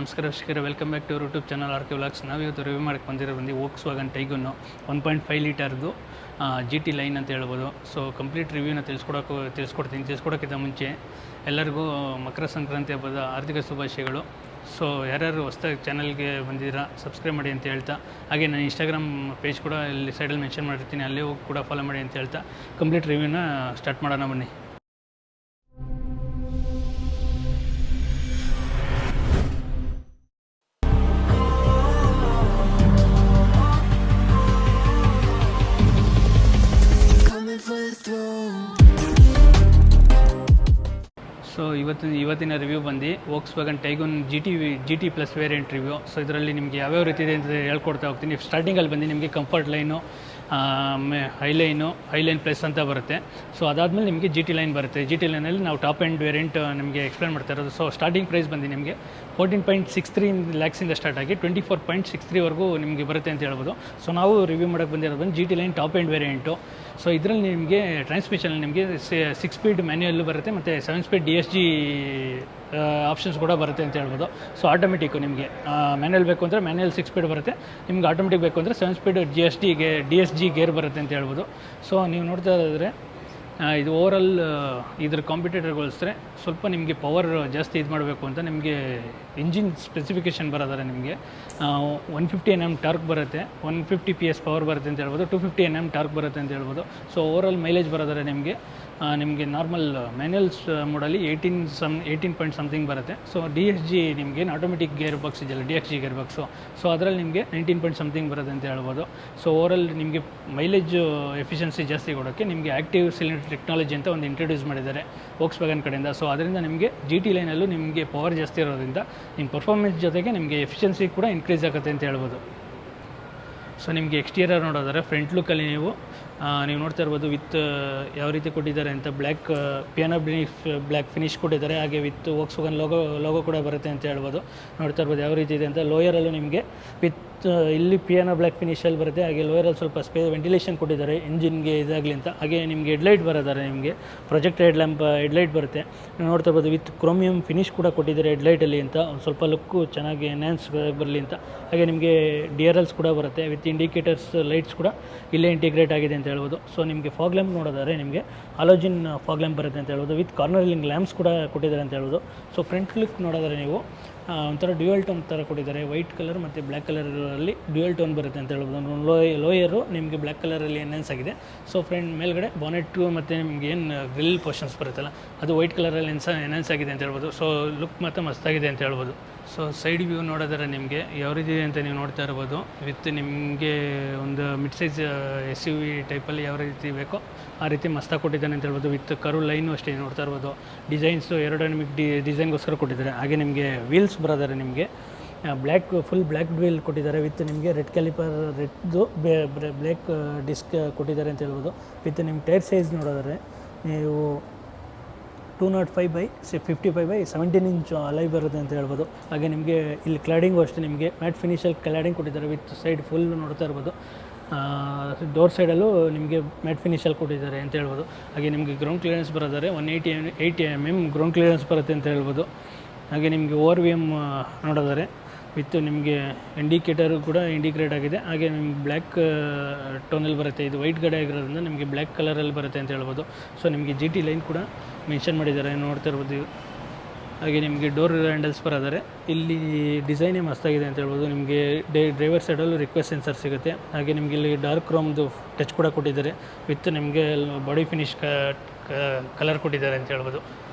ನಮಸ್ಕಾರ ವೀಕ್ಷಕರ, welcome back to YouTube channel R K vlogs. ನಾವಿವತ್ತು ರಿವ್ಯೂ ಮಾಡಕ್ಕೆ ಬಂದಿರೋ ವೋಕ್ಸ್ವ್ಯಾಗನ್ ಟೈಗನ್ನು 1.5 ಲೀಟರ್ದು ಜಿ ಟಿ ಲೈನ್ ಅಂತ ಹೇಳ್ಬೋದು. ಸೊ ಕಂಪ್ಲೀಟ್ ರಿವ್ಯೂನ ತಿಳಿಸ್ಕೊಡೋಕ್ಕಿಂತ ಮುಂಚೆ ಎಲ್ಲರಿಗೂ ಮಕರ ಸಂಕ್ರಾಂತಿ ಹಬ್ಬದ ಆರ್ಥಿಕ ಶುಭಾಶಯಗಳು. ಸೊ ಯಾರ್ಯಾರು ಹೊಸದಾಗಿ ಚಾನಲ್ಗೆ ಬಂದಿದ್ದೀರಾ ಸಬ್ಸ್ಕ್ರೈಬ್ ಮಾಡಿ ಅಂತ ಹೇಳ್ತಾ, ಹಾಗೆ ನಾನು ಇನ್ಸ್ಟಾಗ್ರಾಮ್ ಪೇಜ್ ಕೂಡ ಇಲ್ಲಿ ಸೈಡಲ್ಲಿ ಮೆನ್ಷನ್ ಮಾಡಿರ್ತೀನಿ, ಅಲ್ಲೇ ಹೋಗಿ ಕೂಡ ಫಾಲೋ ಮಾಡಿ ಅಂತ ಹೇಳ್ತಾ ಕಂಪ್ಲೀಟ್ ರಿವ್ಯೂನ ಸ್ಟಾರ್ಟ್ ಮಾಡೋಣ ಬನ್ನಿ. ಸೊ ಇವತ್ತಿನ ರಿವ್ಯೂ ಬಂದು Volkswagen Taigun G T plus variant review. So ಇದರಲ್ಲಿ ನಿಮಗೆ ಯಾವ್ಯಾವ ರೀತಿ ಇದೆ ಅಂತ ಹೇಳ್ಕೊಡ್ತಾ ಹೋಗ್ತೀನಿ. ಸ್ಟಾರ್ಟಿಂಗಲ್ಲಿ ಬಂದು ನಿಮಗೆ ಕಂಫರ್ಟ್ ಲೈನು, ಹೈಲೈನ್ ಪ್ಲಸ್ ಅಂತ ಬರುತ್ತೆ. ಸೊ ಅದಾದಮೇಲೆ ನಿಮಗೆ ಜಿ ಟಿ ಲೈನ್ ಬರುತ್ತೆ. ಜಿ ಟಿ ಲೈನಲ್ಲಿ ನಾವು ಟಾಪ್ ಆ್ಯಂಡ್ ವೇರಿಯಂಟ್ ನಿಮಗೆ ಎಕ್ಸ್ಪ್ಲೇನ್ ಮಾಡ್ತಾ ಇರೋದು. ಸೊ ಸ್ಟಾರ್ಟಿಂಗ್ ಪ್ರೈಸ್ ಬಂದು ನಿಮಗೆ 14.63 ಲ್ಯಾಕ್ಸಿಂದ ಸ್ಟಾರ್ಟ್ ಆಗಿ 24.63ವರೆಗೂ ನಿಮಗೆ ಬರುತ್ತೆ ಅಂತ ಹೇಳ್ಬೋದು. ಸೊ ನಾವು ರಿವ್ಯೂ ಮಾಡೋಕ್ಕೆ ಬಂದಿರೋದು ಬಂದು G T line top end variant. So ಇದರಲ್ಲಿ ನಿಮಗೆ ಟ್ರಾನ್ಸ್ಮಿಷನ್ ನಿಮಗೆ 6 ಸ್ಪೀಡ್ ಮ್ಯಾನ್ಯಲ್ಲು ಬರುತ್ತೆ ಮತ್ತು 7 ಸ್ಪೀಡ್ DSG ಆಪ್ಷನ್ಸ್ ಕೂಡ ಬರುತ್ತೆ ಅಂತ ಹೇಳ್ಬೋದು. ಸೊ ಆಟೋಮೆಟಿಕ್ಕು ನಿಮಗೆ ಮ್ಯಾನ್ಯಲ್ ಬೇಕು ಅಂದರೆ ಮ್ಯಾನ್ಯಲ್ 6 ಸ್ಪೀಡ್ ಬರುತ್ತೆ, ನಿಮ್ಗೆ ಆಟೋಮೆಟಿಕ್ ಬೇಕು ಅಂದರೆ 7 ಸ್ಪೀಡ್ DSG ಗೇರ್ ಬರುತ್ತೆ ಅಂತ ಹೇಳ್ಬೋದು. ಸೊ ನೀವು ನೋಡ್ತಾ ಇದ್ದರೆ ಇದು ಓವರಾಲ್ ಇದ್ರ ಕಾಂಪಿಟೇಟರ್ಗೋಸ್ಕರ ಸ್ವಲ್ಪ ನಿಮಗೆ ಪವರ್ ಜಾಸ್ತಿ ಇದು ಮಾಡಬೇಕು ಅಂತ ನಿಮಗೆ ಇಂಜಿನ್ ಸ್ಪೆಸಿಫಿಕೇಷನ್ ಬರೋದಾರೆ ನಿಮಗೆ 150 Nm ಟಾರ್ಕ್ ಬರುತ್ತೆ, 150 PS ಪವರ್ ಬರುತ್ತೆ ಅಂತ ಹೇಳ್ಬೋದು, 250 Nm ಟಾರ್ಕ್ ಬರುತ್ತೆ ಅಂತ ಹೇಳ್ಬೋದು. ಸೊ ಓವರಾಲ್ ಮೈಲೇಜ್ ಬರೋದಾರೆ ನಿಮಗೆ ನಾರ್ಮಲ್ ಮ್ಯಾನ್ಯಲ್ಸ್ ಮೋಡಲ್ಲಿ 18 ಪಾಯಿಂಟ್ ಸಮಥಿಂಗ್ ಬರುತ್ತೆ. ಸೊ DSG ನಿಮಗೆ ಆಟೋಮೆಟಿಕ್ ಗೇರ್ ಬಾಕ್ಸ್ ಇದೆಯಲ್ಲ, DXG ಗೇರ್ ಬಾಕ್ಸು, ಸೊ ಅದರಲ್ಲಿ ನಿಮಗೆ 19 ಪಾಯಿಂಟ್ ಸಮಥಿಂಗ್ ಬರುತ್ತೆ ಅಂತ ಹೇಳ್ಬೋದು. ಸೊ ಓವರಾಲ್ ನಿಮಗೆ ಮೈಲೇಜ್ ಎಫಿಷಿಯನ್ಸಿ ಜಾಸ್ತಿ ಕೊಡೋಕ್ಕೆ ನಿಮಗೆ ಆ್ಯಕ್ಟಿವ್ ಸಿಲಿಂಡರ್ ಟೆಕ್ನಾಲಜಿ ಅಂತ ಒಂದು ಇಂಟ್ರೊಡ್ಯೂಸ್ ಮಾಡಿದ್ದಾರೆ ವೋಕ್ಸ್ವ್ಯಾಗನ್ ಕಡೆಯಿಂದ. ಸೊ ಅದರಿಂದ ನಿಮಗೆ ಜಿ ಟಿ ಲೈನಲ್ಲೂ ನಿಮಗೆ ಪವರ್ ಜಾಸ್ತಿ ಇರೋದ್ರಿಂದ ನಿಮ್ಮ ಪರ್ಫಾರ್ಮೆನ್ಸ್ ಜೊತೆಗೆ ನಿಮಗೆ ಎಫಿಷಿಯನ್ಸಿ ಕೂಡ ಇನ್ಕ್ರೀಸ್ ಆಗುತ್ತೆ ಅಂತ ಹೇಳ್ಬೋದು. ಸೊ ನಿಮಗೆ ಎಕ್ಸ್ಟೀರಿಯರ್ ನೋಡೋದಾದ್ರೆ ಫ್ರಂಟ್ ಲುಕ್ಕಲ್ಲಿ ನೀವು ನೋಡ್ತಾ ಇರ್ಬೋದು ವಿತ್ ಯಾವ ರೀತಿ ಕೊಟ್ಟಿದ್ದಾರೆ ಅಂತ. ಪಿಯಾನೋ ಬ್ಲ್ಯಾಕ್ ಫಿನಿಶ್ ಕೊಟ್ಟಿದ್ದಾರೆ, ಹಾಗೆ ವಿತ್ ವೋಕ್ಸ್ವ್ಯಾಗನ್ ಲೋಗೋ ಕೂಡ ಬರುತ್ತೆ ಅಂತ ಹೇಳ್ಬೋದು. ನೋಡ್ತಾ ಇರ್ಬೋದು ಯಾವ ರೀತಿ ಇದೆ ಅಂತ. ಲೋಯರಲ್ಲೂ ನಿಮಗೆ ವಿತ್ ಇಲ್ಲಿ ಪಿಯಾನೋ ಬ್ಲ್ಯಾಕ್ ಫಿನಿಷಲ್ಲಿ ಬರುತ್ತೆ, ಹಾಗೆ ಲೋಯರಲ್ಲಿ ಸ್ವಲ್ಪ ವೆಂಟಿಲೇಷನ್ ಕೊಟ್ಟಿದ್ದಾರೆ ಇಂಜಿನ್ಗೆ ಇದಾಗಲಿ ಅಂತ. ಹಾಗೆ ನಿಮಗೆ ಹೆಡ್ಲೈಟ್ ಬರೋದಾರೆ, ನಿಮಗೆ ಪ್ರೊಜೆಕ್ಟ್ ಹೆಡ್ಲೈಟ್ ಬರುತ್ತೆ. ನೋಡ್ತಾ ಇರ್ಬೋದು ವಿತ್ ಕ್ರೋಮಿಯಂ ಫಿನಿಶ್ ಕೂಡ ಕೊಟ್ಟಿದ್ದಾರೆ ಹೆಡ್ಲೈಟಲ್ಲಿ ಅಂತ, ಒಂದು ಸ್ವಲ್ಪ ಲುಕ್ಕು ಚೆನ್ನಾಗಿ ಎನ್ಹ್ಯಾನ್ಸ್ ಬರಲಿ ಅಂತ. ಹಾಗೆ ನಿಮಗೆ DRLs ಕೂಡ ಬರುತ್ತೆ, ವಿತ್ ಇಂಡಿಕೇಟರ್ಸ್ ಲೈಟ್ಸ್ ಕೂಡ ಇಲ್ಲೇ ಇಂಟಿಗ್ರೇಟ್ ಆಗಿದೆ ಅಂತ ಹೇಳ್ಬೋದು. ಸೊ ನಿಮಗೆ ಫಾಗ್ ಲ್ಯಾಂಪ್ ನೋಡೋದಾದ್ರೆ ನಿಮಗೆ ಹಾಲೋಜಿನ್ ಫಾಗ್ ಲ್ಯಾಂಪ್ ಬರುತ್ತೆ ಅಂತ ಹೇಳ್ಬೋದು, ವಿತ್ ಕಾರ್ನರ್ಲಿಂಗ್ ಲ್ಯಾಂಪ್ಸ್ ಕೂಡ ಕೊಟ್ಟಿದ್ದಾರೆ ಅಂತ ಹೇಳ್ಬೋದು. ಸೊ ಫ್ರಂಟ್ ಲುಕ್ ನೋಡೋದಾದ್ರೆ ನೀವು ಒಂಥರ ಡ್ಯುಯಲ್ ಟೋನ್ ಥರ ಕೊಟ್ಟಿದ್ದಾರೆ, ವೈಟ್ ಕಲರ್ ಮತ್ತು ಬ್ಲ್ಯಾಕ್ ಕಲರಲ್ಲಿ ಡ್ಯುಯಲ್ ಟೋನ್ ಬರುತ್ತೆ ಅಂತ ಹೇಳ್ಬೋದು. ಲೋಯರು ನಿಮಗೆ ಬ್ಲ್ಯಾಕ್ ಕಲರಲ್ಲಿ ಎನ್ಹ್ಯಾನ್ಸ್ ಆಗಿದೆ. ಸೊ ಫ್ರಂಟ್ ಮೇಲ್ಗಡೆ ಬಾನೆಟ್ಟು ಮತ್ತು ನಿಮಗೆ ಏನು ಗ್ರಿಲ್ ಪೋರ್ಷನ್ಸ್ ಬರುತ್ತಲ್ಲ ಅದು ವೈಟ್ ಕಲರಲ್ಲಿ ಎನ್ಹ್ಯಾನ್ಸ್ ಆಗಿದೆ ಅಂತ ಹೇಳ್ಬೋದು. ಸೊ ಲುಕ್ ಮತ್ತು ಮಸ್ತಾಗಿದೆ ಅಂತ ಹೇಳ್ಬೋದು. ಸೊ ಸೈಡ್ ವ್ಯೂ ನೋಡೋದಾರೆ ನಿಮಗೆ ಯಾವ ರೀತಿ ಇದೆ ಅಂತ ನೀವು ನೋಡ್ತಾ ಇರ್ಬೋದು. ವಿತ್ ನಿಮಗೆ ಒಂದು ಮಿಡ್ ಸೈಜ್ SUV ಟೈಪಲ್ಲಿ ಯಾವ ರೀತಿ ಬೇಕೋ ಆ ರೀತಿ ಮಸ್ತಾಗಿ ಕೊಟ್ಟಿದ್ದಾನೆ ಅಂತ ಹೇಳ್ಬೋದು. ವಿತ್ ಕರು ಲೈನು ಅಷ್ಟೇ ನೋಡ್ತಾ ಇರ್ಬೋದು. ಡಿಸೈನ್ಸು ಏರೋಡೈನಮಿಕ್ ಡಿಸೈನ್ಗೋಸ್ಕರ ಕೊಟ್ಟಿದ್ದಾರೆ. ಹಾಗೆ ನಿಮಗೆ ವೀಲ್ಸ್ ಬರೋದಾರೆ ನಿಮಗೆ ಫುಲ್ ಬ್ಲ್ಯಾಕ್ ವೀಲ್ ಕೊಟ್ಟಿದ್ದಾರೆ, ವಿತ್ ನಿಮಗೆ ರೆಡ್ ಕ್ಯಾಲಿಪರ್ ಬ್ಲ್ಯಾಕ್ ಡಿಸ್ಕ್ ಕೊಟ್ಟಿದ್ದಾರೆ ಅಂತ ಹೇಳ್ಬೋದು. ವಿತ್ ನಿಮ್ಮ ಟೈರ್ ಸೈಜ್ ನೋಡೋದಾರೆ ನೀವು 205/55/17 ಇಂಚ್ ಅಲೈ ಬರುತ್ತೆ ಅಂತ ಹೇಳ್ಬೋದು. ಹಾಗೆ ನಿಮಗೆ ಇಲ್ಲಿ ಕ್ಲಾಡಿಂಗು ಅಷ್ಟೇ ನಿಮಗೆ ಮ್ಯಾಟ್ ಫಿನಿಷಲ್ಲಿ ಕ್ಲಾಡಿಂಗ್ ಕೊಟ್ಟಿದ್ದಾರೆ, ವಿತ್ ಸೈಡ್ ಫುಲ್ ನೋಡ್ತಾ ಇರ್ಬೋದು. ಡೋರ್ ಸೈಡಲ್ಲೂ ನಿಮಗೆ ಮ್ಯಾಟ್ ಫಿನಿಷಲ್ಲಿ ಕೊಟ್ಟಿದ್ದಾರೆ ಅಂತ ಹೇಳ್ಬೋದು. ಹಾಗೆ ನಿಮಗೆ ಗ್ರೌಂಡ್ ಕ್ಲಿಯರೆನ್ಸ್ ಬರೋದಾರೆ 180 mm ಗ್ರೌಂಡ್ ಕ್ಲಿಯರೆನ್ಸ್ ಬರುತ್ತೆ ಅಂತ ಹೇಳ್ಬೋದು. ಹಾಗೆ ನಿಮಗೆ ORVM ನೋಡೋದಾರೆ ವಿತ್ ನಿಮಗೆ ಇಂಡಿಕೇಟರು ಕೂಡ ಇಂಡಿಗ್ರೇಟ್ ಆಗಿದೆ. ಹಾಗೆ ನಿಮ್ಗೆ ಬ್ಲ್ಯಾಕ್ ಟೋನಲ್ಲಿ ಬರುತ್ತೆ, ಇದು ವೈಟ್ ಗಡೆ ಆಗಿರೋದ್ರಿಂದ ನಿಮಗೆ ಬ್ಲ್ಯಾಕ್ ಕಲರಲ್ಲಿ ಬರುತ್ತೆ ಅಂತ ಹೇಳ್ಬೋದು. ಸೊ ನಿಮಗೆ ಜಿ ಟಿ ಲೈನ್ ಕೂಡ ಮೆನ್ಷನ್ ಮಾಡಿದ್ದಾರೆ ನೋಡ್ತಾ ಇರ್ಬೋದು. ಹಾಗೆ ನಿಮಗೆ ಡೋರ್ ಹ್ಯಾಂಡಲ್ಸ್ ಬರೋದಾರೆ ಇಲ್ಲಿ ಡಿಸೈನೇ ಮಸ್ತಾಗಿದೆ ಅಂತ ಹೇಳ್ಬೋದು. ನಿಮಗೆ ಡ್ರೈವರ್ ಸೈಡಲ್ಲೂ ರಿಕ್ವೆಸ್ಟ್ ಸೆನ್ಸರ್ ಸಿಗುತ್ತೆ. ಹಾಗೆ ನಿಮಗೆ ಇಲ್ಲಿ ಡಾರ್ಕ್ ಕ್ರೋಮ್ದು ಟಚ್ ಕೂಡ ಕೊಟ್ಟಿದ್ದಾರೆ, ವಿತ್ ನಿಮಗೆ ಬಾಡಿ ಫಿನಿಶ್ ಕಲರ್ ಕೊಟ್ಟಿದ್ದಾರೆ ಅಂತ ಹೇಳ್ಬೋದು.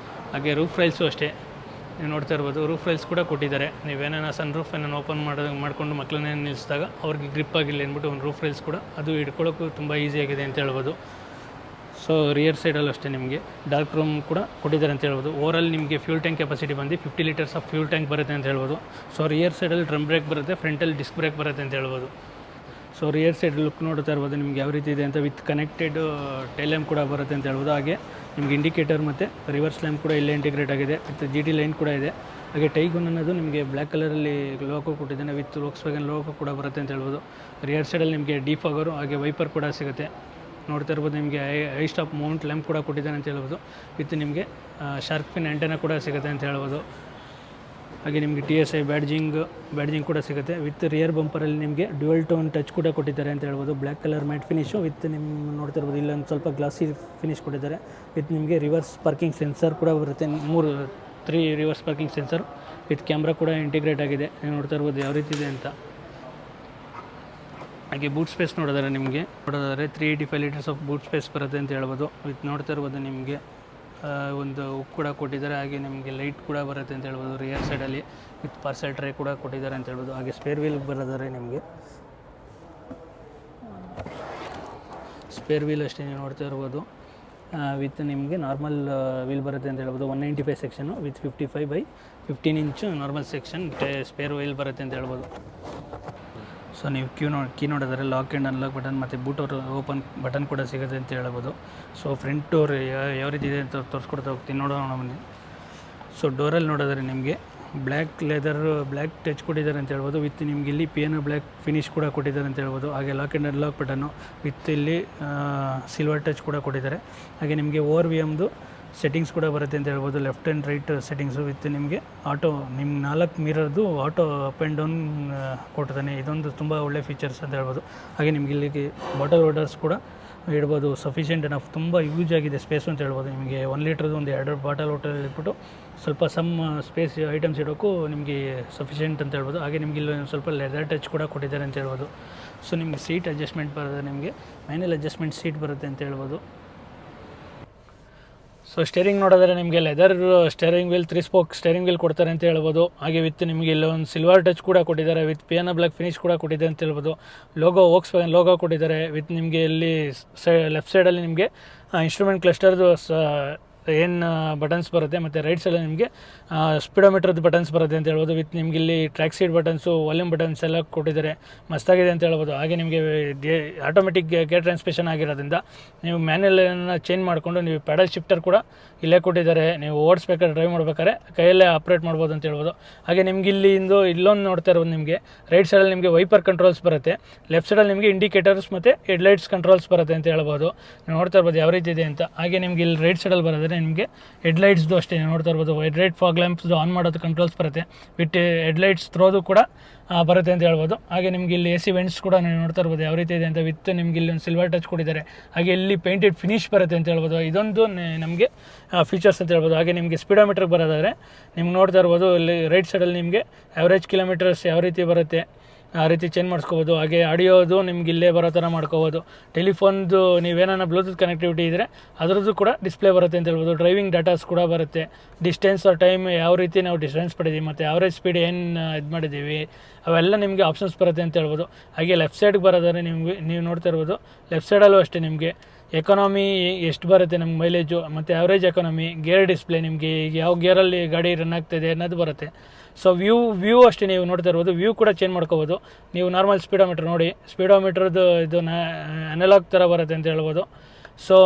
ಹಾಗೆ ರೂಫ್ ರೈಲ್ಸು ಅಷ್ಟೇ ನೀವು ನೋಡ್ತಾ ಇರ್ಬೋದು, ರೂಫ್ ರೈಲ್ಸ್ ಕೂಡ ಕೊಟ್ಟಿದ್ದಾರೆ. ನೀವೇನೋ ಸನ್ ರೂಫ್ ಏನೋ ಓಪನ್ ಮಾಡಿಕೊಂಡು ಮಕ್ಕಳನ್ನೇ ನಿಲ್ಲಿಸಿದಾಗ ಅವ್ರಿಗೆ ಗ್ರಿಪ್ ಆಗಿಲ್ಲ ಅಂದ್ಬಿಟ್ಟು ಒಂದು ರೂಫ್ ರೈಲ್ಸ್ ಕೂಡ ಅದು ಹಿಡ್ಕೊಳ್ಳೋಕ್ಕೂ ತುಂಬ ಈಸಿಯಾಗಿದೆ ಅಂತ ಹೇಳ್ಬೋದು. ಸೊ ರಿಯರ್ ಸೈಡಲ್ಲೂ ಅಷ್ಟೇ ನಿಮಗೆ ಡಾರ್ಕ್ ರೂಮ್ ಕೂಡ ಕೊಟ್ಟಿದ್ದಾರೆ ಅಂತ ಹೇಳ್ಬೋದು. ಓವರಾಲ್ ನಿಮಗೆ ಫ್ಯೂಲ್ ಟ್ಯಾಂಕ್ ಕೆಪಾಸಿಟಿ ಬಂದು 50 ಲೀಟರ್ಸ್ ಆಫ್ ಫ್ಯೂಲ್ ಟ್ಯಾಂಕ್ ಬರುತ್ತೆ ಅಂತ ಹೇಳ್ಬೋದು. ಸೊ ರಿಯರ್ ಸೈಡಲ್ಲಿ ಡ್ರಮ್ ಬ್ರೇಕ್ ಬರುತ್ತೆ, ಫ್ರಂಟಲ್ಲಿ ಡಿಸ್ಕ್ ಬ್ರೇಕ್ ಬರುತ್ತೆ ಅಂತ ಹೇಳ್ಬೋದು. ಸೊ ರಿಯರ್ ಸೈಡ್ ಲುಕ್ ನೋಡ್ತಾ ಇರ್ಬೋದು ನಿಮ್ಗೆ ಯಾವ ರೀತಿ ಇದೆ ಅಂತ. ವಿತ್ ಕನೆಕ್ಟೆಡ್ ಟೈಲ್ ಲ್ಯಾಂಪ್ ಕೂಡ ಬರುತ್ತೆ ಅಂತ ಹೇಳ್ಬೋದು. ಹಾಗೆ ನಿಮ್ಗೆ ಇಂಡಿಕೇಟರ್ ಮತ್ತು ರಿವರ್ಸ್ ಲ್ಯಾಂಪ್ ಕೂಡ ಇಲ್ಲೇ ಇಂಟಿಗ್ರೇಟ್ ಆಗಿದೆ, ವಿತ್ ಜಿ ಟಿ ಲೈನ್ ಕೂಡ ಇದೆ. ಹಾಗೆ ಟೈಗನ್ ಅನ್ನೋದು ನಿಮಗೆ ಬ್ಲ್ಯಾಕ್ ಕಲರಲ್ಲಿ ಲೋಗೋ ಕೊಟ್ಟಿದ್ದಾನೆ, ವಿತ್ ವೋಕ್ಸ್ವ್ಯಾಗನ್ ಲೋಗೋ ಕೂಡ ಬರುತ್ತೆ ಅಂತ ಹೇಳ್ಬೋದು. ರಿಯರ್ ಸೈಡಲ್ಲಿ ನಿಮಗೆ ಡಿಫಾಗರು ಹಾಗೆ ವೈಪರ್ ಕೂಡ ಸಿಗುತ್ತೆ ನೋಡ್ತಾ ಇರ್ಬೋದು. ನಿಮಗೆ ಐ ಸ್ಟಾಪ್ ಮೌಂಟ್ ಲ್ಯಾಂಪ್ ಕೂಡ ಕೊಟ್ಟಿದ್ದಾನೆ ಅಂತ ಹೇಳ್ಬೋದು. ವಿತ್ ನಿಮಗೆ ಶಾರ್ಕ್ ಫಿನ್ ಆ್ಯಂಟೆನಾ ಕೂಡ ಸಿಗುತ್ತೆ ಅಂತ ಹೇಳ್ಬೋದು. ಹಾಗೆ ನಿಮಗೆ TSI ಬ್ಯಾಡ್ಜಿಂಗ್ ಕೂಡ ಸಿಗುತ್ತೆ. ವಿತ್ ರಿಯರ್ ಬಂಪರಲ್ಲಿ ನಿಮಗೆ ಡ್ಯುಯಲ್ ಟೋನ್ ಟಚ್ ಕೂಡ ಕೊಟ್ಟಿದ್ದಾರೆ ಅಂತ ಹೇಳ್ಬೋದು. Black colour matte finish with ನಿಮ್ಮ ನೋಡ್ತಿರ್ಬೋದು ಇಲ್ಲೊಂದು ಸ್ವಲ್ಪ ಗ್ಲಾಸಿ ಫಿನಿಶ್ ಕೊಟ್ಟಿದ್ದಾರೆ. ವಿತ್ ನಿಮಗೆ ರಿವರ್ಸ್ ಪಾರ್ಕಿಂಗ್ ಸೆನ್ಸರ್ ಕೂಡ ಬರುತ್ತೆ. 3 reverse parking sensor with camera ಕೂಡ ಇಂಟಿಗ್ರೇಟ್ ಆಗಿದೆ. ನೀವು ನೋಡ್ತಾ ಇರ್ಬೋದು ಯಾವ ರೀತಿ ಇದೆ ಅಂತ. ಹಾಗೆ ಬೂಟ್ ಸ್ಪೇಸ್ ನೋಡಿದ್ರೆ 385 ಲೀಟರ್ಸ್ ಆಫ್ ಬೂಟ್ ಸ್ಪೇಸ್ ಬರುತ್ತೆ ಅಂತ ಹೇಳ್ಬೋದು. ವಿತ್ ನೋಡ್ತಾ ಇರ್ಬೋದು ನಿಮಗೆ ಒಂದು ಹುಕ್ ಕೂಡ ಕೊಟ್ಟಿದ್ದಾರೆ. ಹಾಗೆ ನಿಮಗೆ ಲೈಟ್ ಕೂಡ ಬರುತ್ತೆ ಅಂತ ಹೇಳ್ಬೋದು. ರಿಯರ್ ಸೈಡಲ್ಲಿ ವಿತ್ ಪಾರ್ಸೆಲ್ ಟ್ರೇ ಕೂಡ ಕೊಟ್ಟಿದ್ದಾರೆ ಅಂತ ಹೇಳ್ಬೋದು. ಹಾಗೆ ಸ್ಪೇರ್ ವೀಲ್ ಬರೋದಾದ್ರೆ ನಿಮಗೆ ಸ್ಪೇರ್ ವೀಲ್ ಅಷ್ಟೇ ನೀವು ನೋಡ್ತಾ ಇರ್ಬೋದು. ವಿತ್ ನಿಮಗೆ ನಾರ್ಮಲ್ ವೀಲ್ ಬರುತ್ತೆ ಅಂತ ಹೇಳ್ಬೋದು. 195 section with 55/15 inch normal section spare wheel ಬರುತ್ತೆ ಅಂತ ಹೇಳ್ಬೋದು. ಸೊ ನೀವು ಕೀ ನೋಡಿದರೆ ಲಾಕ್ ಆ್ಯಂಡ್ ಅನ್ಲಾಕ್ ಬಟನ್ ಮತ್ತು ಬೂಟ್ ಓಪನ್ ಬಟನ್ ಕೂಡ ಸಿಗುತ್ತೆ ಅಂತ ಹೇಳ್ಬೋದು. ಸೊ ಫ್ರಂಟ್ ಡೋರ್ ಯಾವ ರೀತಿ ಇದೆ ಅಂತ ತೋರಿಸ್ಕೊಡ್ತಾ ಹೋಗ್ತೀನಿ, ನೋಡೋಣ ಬನ್ನಿ. ಸೊ ಡೋರಲ್ಲಿ ನೋಡಿದ್ರೆ ನಿಮಗೆ ಬ್ಲ್ಯಾಕ್ ಟಚ್ ಕೊಟ್ಟಿದ್ದಾರೆ ಅಂತ ಹೇಳ್ಬೋದು. ವಿತ್ ನಿಮ್ಗೆ ಇಲ್ಲಿ ಪಿಯಾನೋ ಬ್ಲ್ಯಾಕ್ ಫಿನಿಶ್ ಕೂಡ ಕೊಟ್ಟಿದ್ದಾರೆ ಅಂತ ಹೇಳ್ಬೋದು. ಹಾಗೆ lock and unlock button with ಇಲ್ಲಿ ಸಿಲ್ವರ್ ಟಚ್ ಕೂಡ ಕೊಟ್ಟಿದ್ದಾರೆ. ಹಾಗೆ ನಿಮಗೆ ORVMದು ಸೆಟ್ಟಿಂಗ್ಸ್ ಕೂಡ ಬರುತ್ತೆ ಅಂತ ಹೇಳ್ಬೋದು. Left and right settings with ನಿಮಗೆ ಆಟೋ ನಿಮ್ಮ 4 ಮಿರರ್ದು ಆಟೋ ಅಪ್ ಆ್ಯಂಡ್ ಡೌನ್ ಕೊಡ್ತಾನೆ. ಇದೊಂದು ತುಂಬ ಒಳ್ಳೆ ಫೀಚರ್ಸ್ ಅಂತ ಹೇಳ್ಬೋದು. ಹಾಗೆ ನಿಮಗೆ ಇಲ್ಲಿಗೆ ಬಾಟಲ್ ಹೋಲ್ಡರ್ಸ್ ಕೂಡ ಇಡ್ಬೋದು. ಸಫಿಷಿಯೆಂಟ್ ಎನಫ್, ತುಂಬ ಯೂಸ್ ಆಗಿದೆ ಸ್ಪೇಸು ಅಂತ ಹೇಳ್ಬೋದು. ನಿಮಗೆ 1 ಲೀಟ್ರದ್ದು ಒಂದು 2 ಬಾಟಲ್ ಹೋಟೆಲ್ ಇಟ್ಬಿಟ್ಟು ಸ್ವಲ್ಪ ಸ್ಪೇಸ್ ಐಟಮ್ಸ್ ಇಡೋಕ್ಕೂ ನಿಮಗೆ ಸಫಿಷಿಯೆಂಟ್ ಅಂತ ಹೇಳ್ಬೋದು. ಹಾಗೆ ನಿಮಗೆ ಇಲ್ಲಿ ಸ್ವಲ್ಪ ಲೆದರ್ ಟಚ್ ಕೂಡ ಕೊಟ್ಟಿದ್ದಾರೆ ಅಂತ ಹೇಳ್ಬೋದು. ಸೊ ನಿಮಗೆ ಸೀಟ್ ಅಡ್ಜಸ್ಟ್ಮೆಂಟ್ ಬರುತ್ತೆ, ನಿಮಗೆ ಮ್ಯಾನ್ಯಲ್ ಅಡ್ಜಸ್ಟ್ಮೆಂಟ್ ಸೀಟ್ ಬರುತ್ತೆ ಅಂತ ಹೇಳ್ಬೋದು. ಸೊ ಸ್ಟೇರಿಂಗ್ ನೋಡಿದ್ರೆ ನಿಮಗೆ leather steering wheel 3 spoke steering wheel ಕೊಡ್ತಾರೆ ಅಂತ ಹೇಳ್ಬೋದು. ಹಾಗೆ ವಿತ್ ನಿಮಗೆ ಇಲ್ಲೊಂದು ಸಿಲ್ವರ್ ಟಚ್ ಕೂಡ ಕೊಟ್ಟಿದ್ದಾರೆ. ವಿತ್ ಪಿಯಾನೋ ಬ್ಲ್ಯಾಕ್ ಫಿನಿಶ್ ಕೂಡ ಕೊಟ್ಟಿದೆ ಅಂತ ಹೇಳ್ಬೋದು. Volkswagen ಲೋಗೋ ಕೊಟ್ಟಿದ್ದಾರೆ. ವಿತ್ ನಿಮಗೆ ಇಲ್ಲಿ ಲೆಫ್ಟ್ ಸೈಡಲ್ಲಿ ನಿಮಗೆ ಇನ್ಸ್ಟ್ರೂಮೆಂಟ್ ಕ್ಲಸ್ಟರ್ದು ಏನು ಬಟನ್ಸ್ ಬರುತ್ತೆ. ಮತ್ತು ರೈಟ್ ಸೈಡಲ್ಲಿ ನಿಮಗೆ ಸ್ಪೀಡೋಮೀಟ್ರದ್ದು ಬಟನ್ಸ್ ಬರುತ್ತೆ ಅಂತ ಹೇಳ್ಬೋದು. ವಿತ್ ನಿಮ್ಗೆ ಇಲ್ಲಿ track seat buttons, volume buttons ಎಲ್ಲ ಕೊಟ್ಟಿದ್ದಾರೆ. ಮಸ್ತಾಗಿದೆ ಅಂತ ಹೇಳ್ಬೋದು. ಹಾಗೆ ನಿಮಗೆ ಆಟೋಮೆಟಿಕ್ ಗೇರ್ ಟ್ರಾನ್ಸ್ಮಿಷನ್ ಆಗಿರೋದ್ರಿಂದ ನೀವು ಮ್ಯಾನ್ಯಲನ್ನು ಚೇಂಜ್ ಮಾಡಿಕೊಂಡು ನೀವು ಪ್ಯಾಡಲ್ ಶಿಫ್ಟರ್ ಕೂಡ ಇಲ್ಲೇ ಕೊಟ್ಟಿದ್ದಾರೆ. ನೀವು ಓಡಿಸ್ಬೇಕಾದ್ರೆ ಡ್ರೈವ್ ಮಾಡ್ಬೇಕಾದ್ರೆ ಕೈಯಲ್ಲೇ ಆಪ್ರೇಟ್ ಮಾಡ್ಬೋದು ಅಂತ ಹೇಳ್ಬೋದು. ಹಾಗೆ ನಿಮ್ಗೆ ಇಲ್ಲೊಂದು ನೋಡ್ತಾ ಇರ್ಬೋದು. ನಿಮಗೆ ರೈಟ್ ಸೈಡಲ್ಲಿ ನಿಮಗೆ ವೈಪರ್ ಕಂಟ್ರೋಲ್ಸ್ ಬರುತ್ತೆ. ಲೆಫ್ಟ್ ಸೈಡಲ್ಲಿ ನಿಮಗೆ ಇಂಡಿಕೇಟರ್ಸ್ ಮತ್ತು ಹೆಡ್ಲೈಟ್ಸ್ ಕಂಟ್ರೋಲ್ಸ್ ಬರುತ್ತೆ ಅಂತ ಹೇಳ್ಬೋದು. ನೀವು ನೋಡ್ತಾ ಇರ್ಬೋದು ಯಾವ ರೀತಿ ಇದೆ ಅಂತ. ಹಾಗೆ ನಿಮಗೆ ಇಲ್ಲಿ ರೈಟ್ ಸೈಡಲ್ಲಿ ಬರೋದ್ರೆ ನಿಮಗೆ ಹೆಡ್ಲೈಟ್ಸ್ದು ಅಷ್ಟೇ ನೋಡ್ತಾ ಇರ್ಬೋದು. ಹೆಡ್ಲೈಟ್ ಫಾಗ್ ಲ್ಯಾಂಪ್ಸ್ದು ಆನ್ ಮಾಡೋದು ಕಂಟ್ರೋಲ್ಸ್ ಬರುತ್ತೆ. ವಿತ್ ಹೆಡ್ಲೈಟ್ಸ್ ಥ್ರೋದು ಕೂಡ ಬರುತ್ತೆ ಅಂತ ಹೇಳ್ಬೋದು. ಹಾಗೆ ನಿಮಗೆ ಇಲ್ಲಿ AC ವೆಂಟ್ಸ್ ಕೂಡ ನೀವು ನೋಡ್ತಾ ಇರ್ಬೋದು ಯಾವ ರೀತಿ ಇದೆ ಅಂತ. ವಿತ್ ನಿಮಗೆ ಇಲ್ಲಿ ಒಂದು ಸಿಲ್ವರ್ ಟಚ್ ಕೊಟ್ಟಿದ್ದಾರೆ. ಹಾಗೆ ಇಲ್ಲಿ ಪೇಂಟೆಡ್ ಫಿನಿಶ್ ಬರುತ್ತೆ ಅಂತ ಹೇಳ್ಬೋದು. ಇದೊಂದು ನಮಗೆ ಫೀಚರ್ಸ್ ಅಂತ ಹೇಳ್ಬೋದು. ಹಾಗೆ ನಿಮಗೆ ಸ್ಪೀಡೋಮೀಟ್ರಿಗೆ ಬರೋದಾದರೆ ನಿಮ್ಗೆ ನೋಡ್ತಾ ಇರ್ಬೋದು ಇಲ್ಲಿ ರೈಟ್ ಸೈಡಲ್ಲಿ ನಿಮಗೆ ಆ್ಯಾವ್ರೇಜ್ ಕಿಲೋಮೀಟರ್ಸ್ ಯಾವ ರೀತಿ ಬರುತ್ತೆ ಆ ರೀತಿ ಚೇಂಜ್ ಮಾಡಿಸ್ಕೋಬೋದು. ಹಾಗೆ ಆಡಿಯೋದು ನಿಮ್ಗೆ ಇಲ್ಲೇ ಬರೋ ಥರ ಮಾಡ್ಕೋಬೋದು. ಟೆಲಿಫೋನ್ದು ನೀವೇನ ಬ್ಲೂಟೂತ್ ಕನೆಕ್ಟಿವಿಟಿ ಇದ್ದರೆ ಅದರದ್ದು ಕೂಡ ಡಿಸ್ಪ್ಲೇ ಬರುತ್ತೆ ಅಂತ ಹೇಳ್ಬೋದು. ಡ್ರೈವಿಂಗ್ ಡಾಟಾಸ್ ಕೂಡ ಬರುತ್ತೆ. ಡಿಸ್ಟೆನ್ಸ್ ಟೈಮ್ ಯಾವ ರೀತಿ ನಾವು ಡಿಸ್ಟೆನ್ಸ್ ಪಡಿದ್ದೀವಿ ಮತ್ತು ಆವ್ರೇಜ್ ಸ್ಪೀಡ್ ಏನು ಇದು ಮಾಡಿದ್ದೀವಿ ಅವೆಲ್ಲ ನಿಮಗೆ ಆಪ್ಷನ್ಸ್ ಬರುತ್ತೆ ಅಂತ ಹೇಳ್ಬೋದು. ಹಾಗೆ ಲೆಫ್ಟ್ ಸೈಡ್ಗೆ ಬರೋದಾದ್ರೆ ನೀವು ನೋಡ್ತಾ ಇರ್ಬೋದು ಲೆಫ್ಟ್ ಸೈಡಲ್ಲೂ ಅಷ್ಟೇ ನಿಮಗೆ ಎಕಾನಮಿ ಎಷ್ಟು ಬರುತ್ತೆ ನಮ್ಗೆ ಮೈಲೇಜು ಮತ್ತು ಆವ್ರೇಜ್ ಎಕಾನಮಿ, ಗೇರ್ ಡಿಸ್ಪ್ಲೇ ನಿಮಗೆ ಯಾವ ಗೇರಲ್ಲಿ ಗಾಡಿ ರನ್ ಆಗ್ತಾಯಿದೆ ಅನ್ನೋದು ಬರುತ್ತೆ. ಸೊ ವ್ಯೂ ಅಷ್ಟೇ ನೀವು ನೋಡ್ತಾ ಇರ್ಬೋದು. ವ್ಯೂ ಕೂಡ ಚೇಂಜ್ ಮಾಡ್ಕೋಬೋದು. ನೀವು ನಾರ್ಮಲ್ ಸ್ಪೀಡೋಮೀಟ್ರ್ ನೋಡಿ, ಸ್ಪೀಡೋಮೀಟ್ರದ್ದು ಇದು ಅನಲಾಗ್ ಥರ ಬರುತ್ತೆ ಅಂತ ಹೇಳ್ಬೋದು. ಸೊ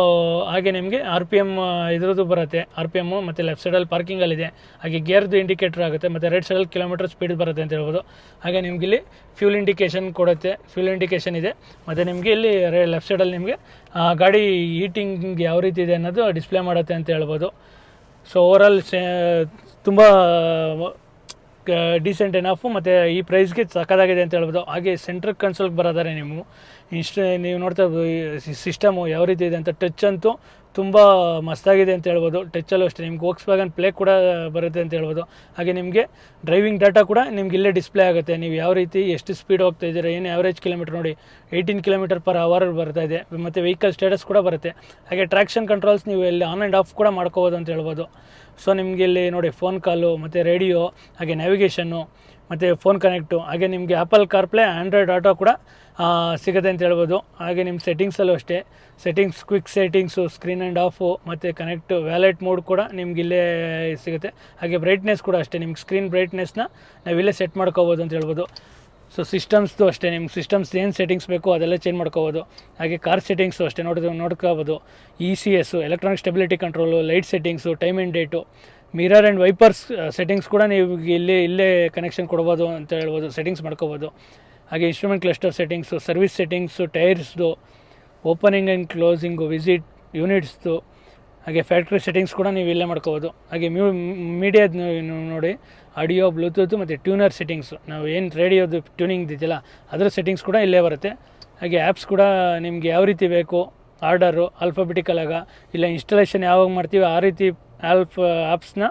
ಹಾಗೆ ನಿಮಗೆ RPM ಇದ್ರದ್ದು ಬರುತ್ತೆ. RPM ಮತ್ತು ಲೆಫ್ಟ್ ಸೈಡಲ್ಲಿ ಪಾರ್ಕಿಂಗಲ್ಲಿದೆ. ಹಾಗೆ ಗೇರ್ದು ಇಂಡಿಕೇಟರ್ ಆಗುತ್ತೆ ಮತ್ತು ರೈಟ್ ಸೈಡಲ್ಲಿ ಕಿಲೋಮೀಟರ್ ಸ್ಪೀಡ್ ಬರುತ್ತೆ ಅಂತ ಹೇಳ್ಬೋದು. ಹಾಗೆ ನಿಮ್ಗೆ ಇಲ್ಲಿ ಫ್ಯೂಲ್ ಇಂಡಿಕೇಷನ್ ಕೊಡುತ್ತೆ, ಫ್ಯೂಲ್ ಇಂಡಿಕೇಷನ್ ಇದೆ. ಮತ್ತು ನಿಮಗೆ ಇಲ್ಲಿ ಲೆಫ್ಟ್ ಸೈಡಲ್ಲಿ ನಿಮಗೆ ಗಾಡಿ ಹೀಟಿಂಗ್ ಯಾವ ರೀತಿ ಇದೆ ಅನ್ನೋದು ಡಿಸ್ಪ್ಲೇ ಮಾಡುತ್ತೆ ಅಂತ ಹೇಳ್ಬೋದು. ಸೊ ಓವರಾಲ್ ತುಂಬ ಡೀಸೆಂಟ್ ಎನಫು ಮತ್ತು ಈ ಪ್ರೈಸ್ಗೆ ಸಕ್ಕದಾಗಿದೆ ಅಂತ ಹೇಳ್ಬೋದು. ಹಾಗೆ ಸೆಂಟ್ರಲ್ ಕನ್ಸೋಲ್ಗೆ ಬರೋದಾರೆ ನೀವು ನೋಡ್ತಾ ಸಿಸ್ಟಮು ಯಾವ ರೀತಿ ಇದೆ ಅಂತ. ಟಚ್ ಅಂತೂ ತುಂಬ ಮಸ್ತಾಗಿದೆ ಅಂತ ಹೇಳ್ಬೋದು. ಟಚ್ಚಲ್ಲೂ ಅಷ್ಟೇ ನಿಮ್ಗೆ Volkswagen ಪ್ಲೇ ಕೂಡ ಬರುತ್ತೆ ಅಂತ ಹೇಳ್ಬೋದು. ಹಾಗೆ ನಿಮಗೆ ಡ್ರೈವಿಂಗ್ ಡಾಟಾ ಕೂಡ ನಿಮ್ಗೆ ಇಲ್ಲೇ ಡಿಸ್ಪ್ಲೇ ಆಗುತ್ತೆ. ನೀವು ಯಾವ ರೀತಿ ಎಷ್ಟು ಸ್ಪೀಡ್ ಹೋಗ್ತಾ ಇದ್ದೀರಾ, ಏನು ಆ್ಯಾವ್ರೇಜ್ ಕಿಲೋಮೀಟರ್ ನೋಡಿ 18 km/h ಬರ್ತಾ ಇದೆ. ಮತ್ತು ವೆಹಿಕಲ್ ಸ್ಟೇಟಸ್ ಕೂಡ ಬರುತ್ತೆ. ಹಾಗೆ ಟ್ರ್ಯಾಕ್ಷನ್ ಕಂಟ್ರೋಲ್ಸ್ ನೀವು ಇಲ್ಲಿ ಆನ್ ಆ್ಯಂಡ್ ಆಫ್ ಕೂಡ ಮಾಡ್ಕೋಬೋದು ಅಂತ ಹೇಳ್ಬೋದು. ಸೊ ನಿಮಗೆ ಇಲ್ಲಿ ನೋಡಿ ಫೋನ್ ಕಾಲು ಮತ್ತು ರೇಡಿಯೋ, ಹಾಗೆ ನ್ಯಾವಿಗೇಷನ್ನು ಮತ್ತು ಫೋನ್ ಕನೆಕ್ಟು, ಹಾಗೆ ನಿಮಗೆ ಆ್ಯಪಲ್ ಕಾರ್ಪ್ಲೇ, ಆಂಡ್ರಾಯ್ಡ್ ಆಟೋ ಕೂಡ ಸಿಗುತ್ತೆ ಅಂತ ಹೇಳ್ಬೋದು. ಹಾಗೆ ನಿಮ್ಮ ಸೆಟ್ಟಿಂಗ್ಸಲ್ಲೂ ಅಷ್ಟೇ quick settings, screen and off ಮತ್ತು ಕನೆಕ್ಟು, ವ್ಯಾಲೆಟ್ ಮೋಡ್ ಕೂಡ ನಿಮ್ಗೆ ಇಲ್ಲೇ ಸಿಗುತ್ತೆ. ಹಾಗೆ ಬ್ರೈಟ್ನೆಸ್ ಕೂಡ ಅಷ್ಟೇ, ನಿಮ್ಗೆ ಸ್ಕ್ರೀನ್ ಬ್ರೈಟ್ನೆಸ್ನ ನಾವಿಲ್ಲೇ ಸೆಟ್ ಮಾಡ್ಕೋಬೋದು ಅಂತ ಹೇಳ್ಬೋದು. ಸೊ ಸಿಸ್ಟಮ್ಸ್ದು ಅಷ್ಟೇ, ನಿಮ್ಗೆ ಸಿಸ್ಟಮ್ಸ್ ಏನು ಸೆಟ್ಟಿಂಗ್ಸ್ ಬೇಕು ಅದೆಲ್ಲ ಚೇಂಜ್ ಮಾಡ್ಕೋಬೋದು. ಹಾಗೆ ಕಾರ್ ಸೆಟ್ಟಿಂಗ್ಸು ಅಷ್ಟೇ ನೋಡ್ಕೋಬೋದು. ECS, electronic stability control, light settings, time and date, mirror and wipers settings ಕೂಡ ನೀವು ಇಲ್ಲೇ ಕನೆಕ್ಷನ್ ಕೊಡ್ಬೋದು ಅಂತ ಹೇಳ್ಬೋದು, ಸೆಟ್ಟಿಂಗ್ಸ್ ಮಾಡ್ಕೋಬೋದು. ಹಾಗೆ instrument cluster settings, service settings, ಟೈರ್ಸ್ದು, ಓಪನಿಂಗ್ ಆ್ಯಂಡ್ ಕ್ಲೋಸಿಂಗು, ವಿಸಿಟ್ ಯೂನಿಟ್ಸ್ದು, ಹಾಗೆ ಫ್ಯಾಕ್ಟ್ರಿ ಸೆಟ್ಟಿಂಗ್ಸ್ ಕೂಡ ನೀವು ಇಲ್ಲೇ ಮಾಡ್ಕೋಬೋದು. ಹಾಗೆ ಮೀಡಿಯಾದ ನೋಡಿ ಆಡಿಯೋ, ಬ್ಲೂಟೂತ್ ಮತ್ತು ಟ್ಯೂನರ್ ಸೆಟ್ಟಿಂಗ್ಸು, ನಾವು ಏನು ರೇಡಿಯೋದು ಟ್ಯೂನಿಂಗ್ ಇದೆಯಲ್ಲ ಅದರ ಸೆಟ್ಟಿಂಗ್ಸ್ ಕೂಡ ಇಲ್ಲೇ ಬರುತ್ತೆ. ಹಾಗೆ ಆ್ಯಪ್ಸ್ ಕೂಡ ನಿಮಗೆ ಯಾವ ರೀತಿ ಬೇಕು ಆರ್ಡರು ಆಲ್ಫಾಬೆಟಿಕಲಾಗ ಇಲ್ಲ ಇನ್ಸ್ಟಾಲೇಷನ್ ಯಾವಾಗ ಮಾಡ್ತೀವಿ ಆ ರೀತಿ ಆ್ಯಪ್ಸ್ನ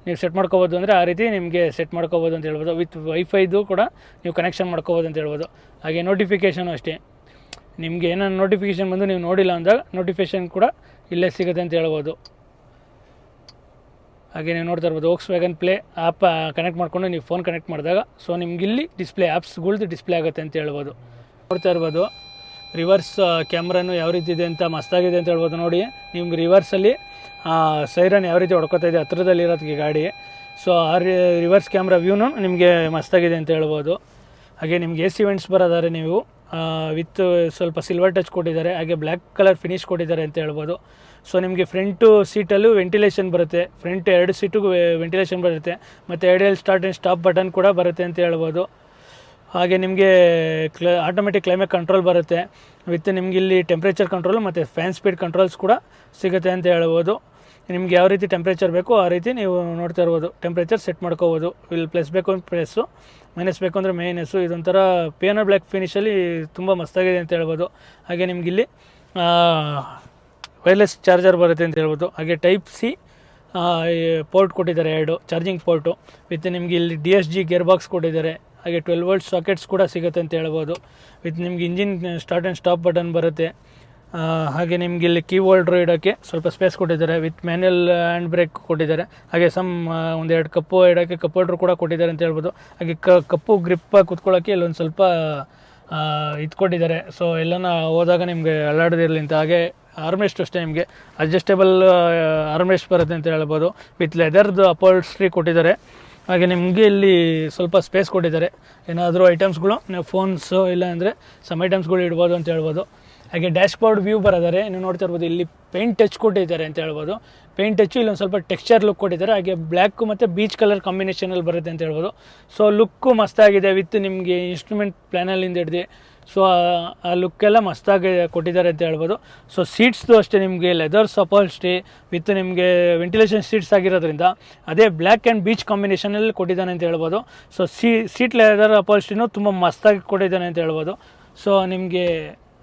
ನೀವು ಸೆಟ್ ಮಾಡ್ಕೋಬೋದು. ಅಂದರೆ ಆ ರೀತಿ ನಿಮಗೆ ಸೆಟ್ ಮಾಡ್ಕೋಬೋದು ಅಂತ ಹೇಳ್ಬೋದು. ವಿತ್ ವೈಫೈದು ಕೂಡ ನೀವು ಕನೆಕ್ಷನ್ ಮಾಡ್ಕೋಬೋದು ಅಂತ ಹೇಳ್ಬೋದು. ಹಾಗೆ ನೋಟಿಫಿಕೇಷನು ಅಷ್ಟೇ, ನಿಮಗೆ ಏನಾದ್ರು ನೋಟಿಫಿಕೇಷನ್ ಬಂದು ನೀವು ನೋಡಿಲ್ಲ ಅಂದಾಗ ನೋಟಿಫಿಕೇಷನ್ ಕೂಡ ಇಲ್ಲೇ ಸಿಗುತ್ತೆ ಅಂತ ಹೇಳ್ಬೋದು. ಹಾಗೆ ನೀವು ನೋಡ್ತಾ ಇರ್ಬೋದು ವೋಕ್ಸ್ವ್ಯಾಗನ್ ಪ್ಲೇ ಆ್ಯಪ್ ಕನೆಕ್ಟ್ ಮಾಡಿಕೊಂಡು ನೀವು ಫೋನ್ ಕನೆಕ್ಟ್ ಮಾಡಿದಾಗ ಸೊ ನಿಮ್ಗೆ ಇಲ್ಲಿ ಡಿಸ್ಪ್ಲೇ ಆ್ಯಪ್ಸ್ಗಳ್ದು ಡಿಸ್ಪ್ಲೇ ಆಗುತ್ತೆ ಅಂತ ಹೇಳ್ಬೋದು. ನೋಡ್ತಾ ಇರ್ಬೋದು ರಿವರ್ಸ್ ಕ್ಯಾಮ್ರಾನು ಯಾವ ರೀತಿ ಇದೆ ಅಂತ ಮಸ್ತಾಗಿದೆ ಅಂತ ಹೇಳ್ಬೋದು. ನೋಡಿ ನಿಮ್ಗೆ ರಿವರ್ಸಲ್ಲಿ ಸೈರನ್ ಯಾವ ರೀತಿ ಹೊಡ್ಕೊತಾ ಇದೆ ಹತ್ರದಲ್ಲಿರೋದಕ್ಕೆ ಗಾಡಿ. ಸೊ ಆ ರಿವರ್ಸ್ ಕ್ಯಾಮ್ರಾ ವ್ಯೂನು ನಿಮಗೆ ಮಸ್ತಾಗಿದೆ ಅಂತ ಹೇಳ್ಬೋದು. ಹಾಗೆ ನಿಮ್ಗೆ AC ವೆಂಟ್ಸ್ ಬರೋದಾದ್ರೆ ನೀವು ವಿತ್ ಸ್ವಲ್ಪ ಸಿಲ್ವರ್ ಟಚ್ ಕೊಟ್ಟಿದ್ದಾರೆ, ಹಾಗೆ ಬ್ಲ್ಯಾಕ್ ಕಲರ್ ಫಿನಿಶ್ ಕೊಟ್ಟಿದ್ದಾರೆ ಅಂತ ಹೇಳ್ಬೋದು. ಸೊ ನಿಮಗೆ ಫ್ರಂಟು ಸೀಟಲ್ಲೂ ವೆಂಟಿಲೇಷನ್ ಬರುತ್ತೆ, ಫ್ರಂಟ್ 2 ಸೀಟಿಗೂ ವೆಂಟಿಲೇಷನ್ ಬರುತ್ತೆ, ಮತ್ತು ideal start and stop button ಕೂಡ ಬರುತ್ತೆ ಅಂತ ಹೇಳ್ಬೋದು. ಹಾಗೆ ನಿಮಗೆ ಆಟೋಮೆಟಿಕ್ ಕ್ಲೈಮೇಟ್ ಕಂಟ್ರೋಲ್ ಬರುತ್ತೆ, ವಿತ್ ನಿಮ್ಗೆ ಇಲ್ಲಿ ಟೆಂಪ್ರೇಚರ್ ಕಂಟ್ರೋಲು ಮತ್ತು ಫ್ಯಾನ್ ಸ್ಪೀಡ್ ಕಂಟ್ರೋಲ್ಸ್ ಕೂಡ ಸಿಗುತ್ತೆ ಅಂತ ಹೇಳ್ಬೋದು. ನಿಮ್ಗೆ ಯಾವ ರೀತಿ ಟೆಂಪ್ರೇಚರ್ ಬೇಕು ಆ ರೀತಿ ನೀವು ನೋಡ್ತಾ ಇರ್ಬೋದು, ಟೆಂಪ್ರೇಚರ್ ಸೆಟ್ ಮಾಡ್ಕೋಬೋದು. ಇಲ್ಲಿ ಪ್ಲಸ್ ಬೇಕು ಅಂದರೆ ಪ್ಲಸ್ಸು, ಮೈನಸ್ ಬೇಕು ಅಂದರೆ ಮೈನಸ್ಸು. ಇದೊಂಥರ ಪಿಯಾನೋ ಬ್ಲ್ಯಾಕ್ ಫಿನಿಷಲ್ಲಿ ತುಂಬ ಮಸ್ತಾಗಿದೆ ಅಂತ ಹೇಳ್ಬೋದು. ಹಾಗೆ ನಿಮಗಿಲ್ಲಿ ವೈರ್ಲೆಸ್ ಚಾರ್ಜರ್ ಬರುತ್ತೆ ಅಂತ ಹೇಳ್ಬೋದು. ಹಾಗೆ ಟೈಪ್ ಸಿ ಪೋರ್ಟ್ ಕೊಟ್ಟಿದ್ದಾರೆ 2 ಚಾರ್ಜಿಂಗ್ ಪೋರ್ಟು, ವಿತ್ ನಿಮಗೆ ಇಲ್ಲಿ DSG ಗೇರ್ ಬಾಕ್ಸ್ ಕೊಟ್ಟಿದ್ದಾರೆ. ಹಾಗೆ 12 ವೋಲ್ಟ್ ಸಾಕೆಟ್ಸ್ ಕೂಡ ಸಿಗುತ್ತೆ ಅಂತ ಹೇಳ್ಬೋದು. ವಿತ್ ನಿಮ್ಗೆ engine start and stop button ಬರುತ್ತೆ. ಹಾಗೆ ನಿಮ್ಗೆ ಇಲ್ಲಿ ಕೀ ಹೋಲ್ಡ್ರು ಇಡೋಕ್ಕೆ ಸ್ವಲ್ಪ ಸ್ಪೇಸ್ ಕೊಟ್ಟಿದ್ದಾರೆ, ವಿತ್ ಮ್ಯಾನ್ಯಲ್ ಹ್ಯಾಂಡ್ ಬ್ರೇಕ್ ಕೊಟ್ಟಿದ್ದಾರೆ. ಹಾಗೆ ಒಂದೆರಡು ಕಪ್ಪು ಇಡೋಕ್ಕೆ ಕಪ್ ಹೋಲ್ಡ್ರು ಕೂಡ ಕೊಟ್ಟಿದ್ದಾರೆ ಅಂತ ಹೇಳ್ಬೋದು. ಹಾಗೆ ಕಪ್ಪು ಗ್ರಿಪ್ಪಾಗಿ ಕುತ್ಕೊಳ್ಳೋಕ್ಕೆ ಇಲ್ಲೊಂದು ಸ್ವಲ್ಪ ಇದು ಕೊಟ್ಟಿದ್ದಾರೆ. ಸೊ ಎಲ್ಲನ ಹೋದಾಗ ನಿಮಗೆ ಅಲ್ಲಾಡೋದಿರಲಿ ಅಂತ. ಹಾಗೆ ಆರ್ಮ್ರೆಸ್ಟ್ ಅಷ್ಟೇ ನಿಮಗೆ ಅಡ್ಜಸ್ಟೇಬಲ್ ಆರ್ಮ್ರೆಸ್ಟ್ ಬರುತ್ತೆ ಅಂತ ಹೇಳ್ಬೋದು. ವಿತ್ ಲೆದರ್ದು ಅಪೋಲ್ಸ್ಟ್ರಿ ಕೊಟ್ಟಿದ್ದಾರೆ. ಹಾಗೆ ನಿಮಗೆ ಇಲ್ಲಿ ಸ್ವಲ್ಪ ಸ್ಪೇಸ್ ಕೊಟ್ಟಿದ್ದಾರೆ, ಏನಾದರೂ ಐಟಮ್ಸ್ಗಳು ನೀವು ಫೋನ್ಸು ಇಲ್ಲ ಅಂದರೆ ಸಮ್ ಐಟಮ್ಸ್ಗಳು ಇಡ್ಬೋದು ಅಂತ ಹೇಳ್ಬೋದು. ಹಾಗೆ ಡ್ಯಾಶ್ ಬೋರ್ಡ್ ವ್ಯೂ ಬರೋದಾರೆ ನೀವು ನೋಡ್ತಾ ಇರ್ಬೋದು, ಇಲ್ಲಿ ಪೇಂಟ್ ಟಚ್ ಕೊಟ್ಟಿದ್ದಾರೆ ಅಂತ ಹೇಳ್ಬೋದು. ಪೇಂಟ್ ಟಚ್ಚು ಇಲ್ಲೊಂದು ಸ್ವಲ್ಪ ಟೆಕ್ಸ್ಚರ್ ಲುಕ್ ಕೊಟ್ಟಿದ್ದಾರೆ. ಹಾಗೆ ಬ್ಲ್ಯಾಕು ಮತ್ತು ಬೀಚ್ ಕಲರ್ ಕಾಂಬಿನೇಷನಲ್ಲಿ ಬರುತ್ತೆ ಅಂತ ಹೇಳ್ಬೋದು. ಸೊ ಲುಕ್ಕು ಮಸ್ತಾಗಿದೆ, ವಿತ್ ನಿಮಗೆ ಇನ್ಸ್ಟ್ರೂಮೆಂಟ್ ಪ್ಲ್ಯಾನಲ್ಲಿಂದ ಹಿಡ್ದು ಸೊ ಆ ಲುಕ್ಕೆಲ್ಲ ಮಸ್ತಾಗಿ ಕೊಟ್ಟಿದ್ದಾರೆ ಅಂತ ಹೇಳ್ಬೋದು. ಸೊ ಸೀಟ್ಸ್ದು ಅಷ್ಟೇ ನಿಮಗೆ ಲೆದರ್ಸ್ ಅಪಾಲ್ಸ್ಟ್ರಿ ವಿತ್ ನಿಮಗೆ ವೆಂಟಿಲೇಷನ್ ಸೀಟ್ಸ್ ಆಗಿರೋದ್ರಿಂದ ಅದೇ ಬ್ಲ್ಯಾಕ್ ಆ್ಯಂಡ್ ಬೀಚ್ ಕಾಂಬಿನೇಷನಲ್ಲಿ ಕೊಟ್ಟಿದ್ದಾನೆ ಅಂತ ಹೇಳ್ಬೋದು. ಸೊ ಸೀಟ್ ಲೆದರ್ ಅಪಾಲ್ಸ್ಟ್ರಿನೂ ತುಂಬ ಮಸ್ತಾಗಿ ಕೊಟ್ಟಿದ್ದಾನೆ ಅಂತ ಹೇಳ್ಬೋದು. ಸೊ ನಿಮಗೆ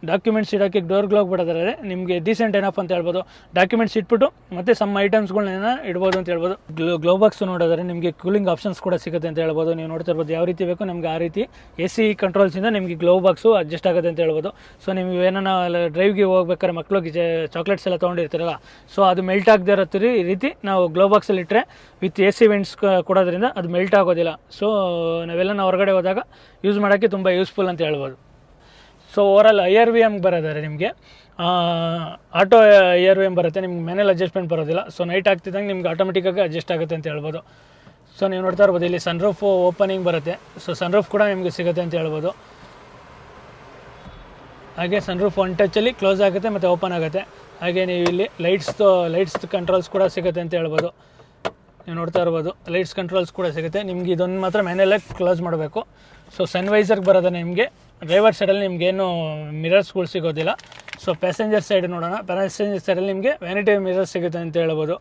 ಡಾಕ್ಯುಮೆಂಟ್ಸ್ ಇಡೋಕ್ಕೆ ಡೋರ್ ಗ್ಲೋಗ್ ಬಿಡೋದಾದ್ರೆ ನಿಮಗೆ ಡೀಸೆಂಟ್ ಏನಪ್ಪ ಅಂತ ಹೇಳ್ಬೋದು. ಡಾಕ್ಯುಮೆಂಟ್ಸ್ ಇಟ್ಬಿಟ್ಟು ಮತ್ತು ಸಮ್ ಐಟಮ್ಸ್ಗಳನ್ನ ಇಡ್ಬೋದು ಅಂತ ಹೇಳ್ಬೋದು. ಗ್ಲೋ ಬಾಕ್ಸ್ ನೋಡೋದಾದ್ರೆ ನಿಮಗೆ ಕೂಲಿಂಗ್ ಆಪ್ಷನ್ಸ್ ಕೂಡ ಸಿಗುತ್ತೆ ಅಂತ ಹೇಳ್ಬೋದು. ನೀವು ನೋಡ್ತಾ ಇರ್ಬೋದು ಯಾವ ರೀತಿ ಬೇಕು ನಮಗೆ ಆ ರೀತಿ AC ಕಂಟ್ರೋಲ್ಸಿಂದ ನಿಮಗೆ ಗ್ಲೋ ಬಾಕ್ಸು ಅಡ್ಜಸ್ಟ್ ಆಗುತ್ತೆ ಅಂತ ಹೇಳ್ಬೋದು. ಸೊ ನೀವು ಏನಾನ ಡ್ರೈವ್ಗೆ ಹೋಗ್ಬೇಕಾದ್ರೆ ಮಕ್ಳಿಗೆ ಚಾಕ್ಲೇಟ್ಸ್ ಎಲ್ಲ ತೊಗೊಂಡಿರ್ತೀರಲ್ಲ, ಸೊ ಅದು ಮೆಲ್ಟ್ ಆಗದೆ ಇರೋ ರೀತಿ ನಾವು ಗ್ಲೋ ಬಾಕ್ಸಲ್ಲಿ ಇಟ್ಟರೆ ವಿತ್ AC ವೆಂಟ್ಸ್ ಕೊಡೋದ್ರಿಂದ ಅದು ಮೆಲ್ಟ್ ಆಗೋದಿಲ್ಲ. ಸೊ ನಾವೆಲ್ಲ ಹೊರಗಡೆ ಹೋದಾಗ ಯೂಸ್ ಮಾಡೋಕ್ಕೆ ತುಂಬ ಯೂಸ್ಫುಲ್ ಅಂತ ಹೇಳ್ಬೋದು. ಸೊ ಓವರಾಲ್ IRVM ಬರೋದಾರೆ ನಿಮಗೆ ಆಟೋ IRVM ಬರುತ್ತೆ, ನಿಮ್ಗೆ ಮ್ಯಾನುವಲ್ ಅಡ್ಜಸ್ಟ್ಮೆಂಟ್ ಬರೋದಿಲ್ಲ. ಸೊ ನೈಟ್ ಆಗ್ತಿದ್ದಂಗೆ ನಿಮ್ಗೆ ಆಟೋಮೆಟಿಕ್ಕಾಗಿ ಅಡ್ಜಸ್ಟ್ ಆಗುತ್ತೆ ಅಂತ ಹೇಳ್ಬೋದು. ಸೊ ನೀವು ನೋಡ್ತಾ ಇರ್ಬೋದು ಇಲ್ಲಿ ಸನ್ರೂಫ್ ಓಪನಿಂಗ್ ಬರುತ್ತೆ. ಸೊ ಸನ್ರೂಫ್ ಕೂಡ ನಿಮಗೆ ಸಿಗುತ್ತೆ ಅಂತ ಹೇಳ್ಬೋದು. ಹಾಗೆ ಸನ್ರೂಫ್ ಒನ್ ಟಚಲ್ಲಿ ಕ್ಲೋಸ್ ಆಗುತ್ತೆ ಮತ್ತು ಓಪನ್ ಆಗುತ್ತೆ. ಹಾಗೆ ನೀವು ಇಲ್ಲಿ ಲೈಟ್ಸ್ ಕಂಟ್ರೋಲ್ಸ್ ಕೂಡ ಸಿಗುತ್ತೆ ಅಂತ ಹೇಳ್ಬೋದು. ನೀವು ನೋಡ್ತಾ ಇರ್ಬೋದು ಲೈಟ್ಸ್ ಕಂಟ್ರೋಲ್ಸ್ ಕೂಡ ಸಿಗುತ್ತೆ. ನಿಮ್ಗೆ ಇದೊಂದು ಮಾತ್ರ ಮ್ಯಾನುವಲಾಗಿ ಕ್ಲೋಸ್ ಮಾಡಬೇಕು. ಸೊ ಸನ್ವೈಸರ್ಗೆ ಬರೋದು ನಿಮಗೆ ಡ್ರೈವರ್ ಸೈಡಲ್ಲಿ ನಿಮಗೇನು ಮಿರರ್ಸ್ಗಳು ಸಿಗೋದಿಲ್ಲ. ಸೊ ಪ್ಯಾಸೆಂಜರ್ ಸೈಡ್ ನೋಡೋಣ. ಪ್ಯಾಸೆಂಜರ್ ಸೈಡಲ್ಲಿ ನಿಮಗೆ ವ್ಯಾನಿಟಿ ಮಿರರ್ ಸಿಗುತ್ತೆ ಅಂತ ಹೇಳ್ಬೋದು.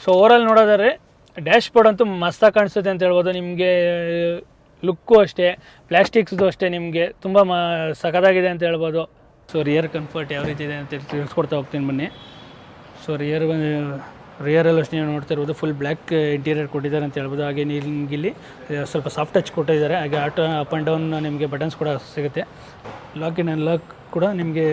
ಸೊ ಓವರಾಲ್ ನೋಡೋದಾದ್ರೆ ಡ್ಯಾಶ್ ಬೋರ್ಡ್ ಅಂತೂ ಮಸ್ತಾಗಿ ಕಾಣಿಸುತ್ತೆ ಅಂತ ಹೇಳ್ಬೋದು. ನಿಮಗೆ ಲುಕ್ಕು ಅಷ್ಟೇ, ಪ್ಲಾಸ್ಟಿಕ್ಸ್ದು ಅಷ್ಟೇ ನಿಮಗೆ ತುಂಬ ಸಖತ್ತಾಗಿದೆ ಅಂತ ಹೇಳ್ಬೋದು. ಸೊ ರಿಯರ್ ಕಂಫರ್ಟ್ ಯಾವ ರೀತಿ ಇದೆ ಅಂತ ತಿಳಿಸ್ಕೊಡ್ತಾ ಹೋಗ್ತೀನಿ ಬನ್ನಿ. ಸೊ ರಿಯರಲ್ಲೂ ಅಷ್ಟೇ ನೀವು ನೋಡ್ತಾ ಇರ್ಬೋದು ಫುಲ್ ಬ್ಲ್ಯಾಕ್ ಇಂಟೀರಿಯರ್ ಕೊಟ್ಟಿದ್ದಾರೆ ಅಂತ ಹೇಳ್ಬೋದು. ಹಾಗೆ ನಿಮ್ಗೆ ಇಲ್ಲಿ ಸ್ವಲ್ಪ ಸಾಫ್ಟ್ ಟಚ್ ಕೊಟ್ಟಿದ್ದಾರೆ. ಹಾಗೆ ಆಟೋ ಅಪ್ ಆ್ಯಂಡ್ ಡೌನ್ ನಿಮಗೆ ಬಟನ್ಸ್ ಕೂಡ ಸಿಗುತ್ತೆ. ಲಾಕ್ ಇನ್ ಆ್ಯಂಡ್ ಲಾಕ್ ಕೂಡ ನಿಮಗೆ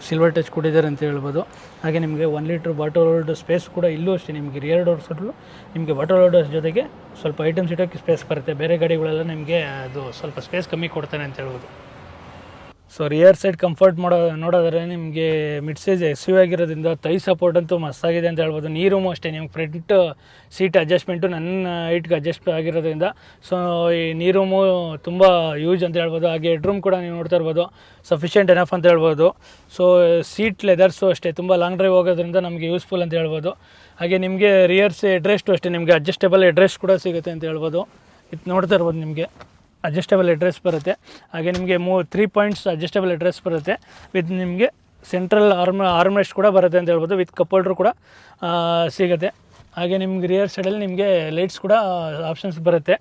ಸಿಲ್ವರ್ ಟಚ್ ಕೊಟ್ಟಿದ್ದಾರೆ ಅಂತ ಹೇಳ್ಬೋದು. ಹಾಗೆ ನಿಮಗೆ 1 ಲೀಟ್ರ್ ಬಾಟಲ್ ಹೋಲ್ಡ್ ಸ್ಪೇಸ್ ಕೂಡ ಇಲ್ಲೂ ಅಷ್ಟೇ ನಿಮಗೆ ರಿಯರ್ ಡೋರ್ಸಲ್ಲೂ ನಿಮಗೆ ಬಾಟಲ್ ಹೋಲ್ಡರ್ಸ್ ಜೊತೆಗೆ ಸ್ವಲ್ಪ ಐಟಮ್ಸ್ ಇಡೋಕ್ಕೆ ಸ್ಪೇಸ್ ಬರುತ್ತೆ. ಬೇರೆ ಗಾಡಿಗಳೆಲ್ಲ ನಿಮಗೆ ಅದು ಸ್ವಲ್ಪ ಸ್ಪೇಸ್ ಕಮ್ಮಿ ಕೊಡ್ತಾನೆ ಅಂತ ಹೇಳ್ಬೋದು. ಸೊ ರಿಯರ್ ಸೈಡ್ ಕಂಫರ್ಟ್ ನೋಡೋದಾದ್ರೆ ನಿಮಗೆ ಮಿಡ್ ಸೈಜ್ SUV ಆಗಿರೋದ್ರಿಂದ ಥೈ ಸಪೋರ್ಟ್ ಅಂತೂ ಮಸ್ತಾಗಿದೆ ಅಂತ ಹೇಳ್ಬೋದು. ನೀ ರೂಮು ಅಷ್ಟೇ ನಿಮ್ಗೆ ಫ್ರಂಟ್ ಸೀಟ್ ಅಡ್ಜಸ್ಟ್ಮೆಂಟು ನನ್ನ ಹೈಟ್ಗೆ ಅಡ್ಜಸ್ಟ್ ಆಗಿರೋದ್ರಿಂದ ಸೊ ಈ ನೀ ರೂಮು ತುಂಬ ಯೂಸ್ ಅಂತ ಹೇಳ್ಬೋದು. ಹಾಗೆ ಹೆಡ್ರೂಮ್ ಕೂಡ ನೀವು ನೋಡ್ತಾ ಇರ್ಬೋದು ಸಫಿಷಿಯೆಂಟ್ ಎನಫ್ ಅಂತ ಹೇಳ್ಬೋದು. ಸೊ ಸೀಟ್ ಲೆದರ್ಸು ಅಷ್ಟೇ ತುಂಬ ಲಾಂಗ್ ಡ್ರೈವ್ ಹೋಗೋದ್ರಿಂದ ನಮಗೆ ಯೂಸ್ಫುಲ್ ಅಂತ ಹೇಳ್ಬೋದು. ಹಾಗೆ ನಿಮಗೆ ರಿಯರ್ಸ್ ಹೆಡ್ರೆಸ್ಟು ಅಷ್ಟೇ ನಿಮಗೆ ಅಡ್ಜಸ್ಟೇಬಲ್ ಹೆಡ್ರೆಸ್ಟ್ ಕೂಡ ಸಿಗುತ್ತೆ ಅಂತ ಹೇಳ್ಬೋದು. ಇದು ನೋಡ್ತಾ ಇರ್ಬೋದು ನಿಮಗೆ ಅಡ್ಜಸ್ಟೇಬಲ್ ಹೆಡ್ರೆಸ್ಟ್ ಬರುತ್ತೆ. ಹಾಗೆ ನಿಮಗೆ 3 ಪಾಯಿಂಟ್ಸ್ ಅಡ್ಜಸ್ಟೇಬಲ್ ಹೆಡ್ರೆಸ್ಟ್ ಬರುತ್ತೆ. ವಿತ್ ನಿಮಗೆ ಸೆಂಟ್ರಲ್ ಆರ್ಮ್ರೆಸ್ಟ್ ಕೂಡ ಬರುತ್ತೆ ಅಂತ ಹೇಳ್ಬೋದು. ವಿತ್ ಕಪ್ ಹೋಲ್ಡ್ರು ಕೂಡ ಸಿಗುತ್ತೆ. ಹಾಗೆ ನಿಮ್ಗೆ ರಿಯರ್ ಸೈಡಲ್ಲಿ ನಿಮಗೆ ಲೈಟ್ಸ್ ಕೂಡ ಆಪ್ಷನ್ಸ್ ಬರುತ್ತೆ.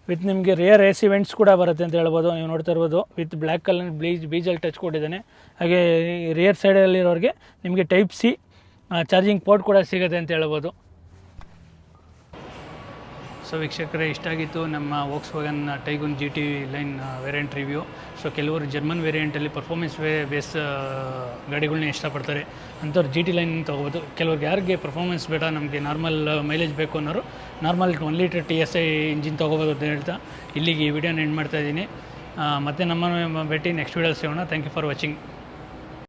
ವಿತ್ ನಿಮಗೆ ರಿಯರ್ AC ವೆಂಟ್ಸ್ ಕೂಡ ಬರುತ್ತೆ ಅಂತ ಹೇಳ್ಬೋದು. ನೀವು ನೋಡ್ತಾ ಇರ್ಬೋದು ವಿತ್ ಬ್ಲ್ಯಾಕ್ ಕಲರ್ ಬೀಜಲ್ಲಿ ಟಚ್ ಕೊಟ್ಟಿದ್ದಾನೆ. ಹಾಗೆ ರಿಯರ್ ಸೈಡಲ್ಲಿರೋರಿಗೆ ನಿಮಗೆ ಟೈಪ್ ಸಿ ಚಾರ್ಜಿಂಗ್ ಪೋರ್ಟ್ ಕೂಡ ಸಿಗುತ್ತೆ ಅಂತ ಹೇಳ್ಬೋದು. ಸೊ ವೀಕ್ಷಕರೇ, ಇಷ್ಟ ಆಗಿತ್ತು ನಮ್ಮ Volkswagen ಟೈಗೂನ್ GT line variant review. So ಕೆಲವರು ಜರ್ಮನ್ ವೇರಿಯಂಟಲ್ಲಿ ಪರ್ಫಾರ್ಮೆನ್ಸ್ ಬೇಸ್ ಗಾಡಿಗಳನ್ನ ಇಷ್ಟಪಡ್ತಾರೆ ಅಂಥವ್ರು GT ಲೈನ್ ತೊಗೋಬೋದು. ಕೆಲವ್ರಿಗೆ ಯಾರಿಗೆ ಪರ್ಫಾರ್ಮೆನ್ಸ್ ಬೇಡ, ನಮಗೆ ನಾರ್ಮಲ್ ಮೈಲೇಜ್ ಬೇಕು ಅನ್ನೋರು ನಾರ್ಮಲ್ 1 ಲೀಟರ್ TSI ಇಂಜಿನ್ ತೊಗೋಬೋದು ಅಂತ ಹೇಳ್ತಾ ಇಲ್ಲಿಗೆ ಈ ವಿಡಿಯೋನ ಎಂಡ್ ಮಾಡ್ತಾಯಿದ್ದೀನಿ. ಮತ್ತು ನಮ್ಮನ್ನು ಭೇಟಿ ನೆಕ್ಸ್ಟ್ ವೀಡಿಯೋಲಿ ಸಿಗೋಣ. Thank you for watching.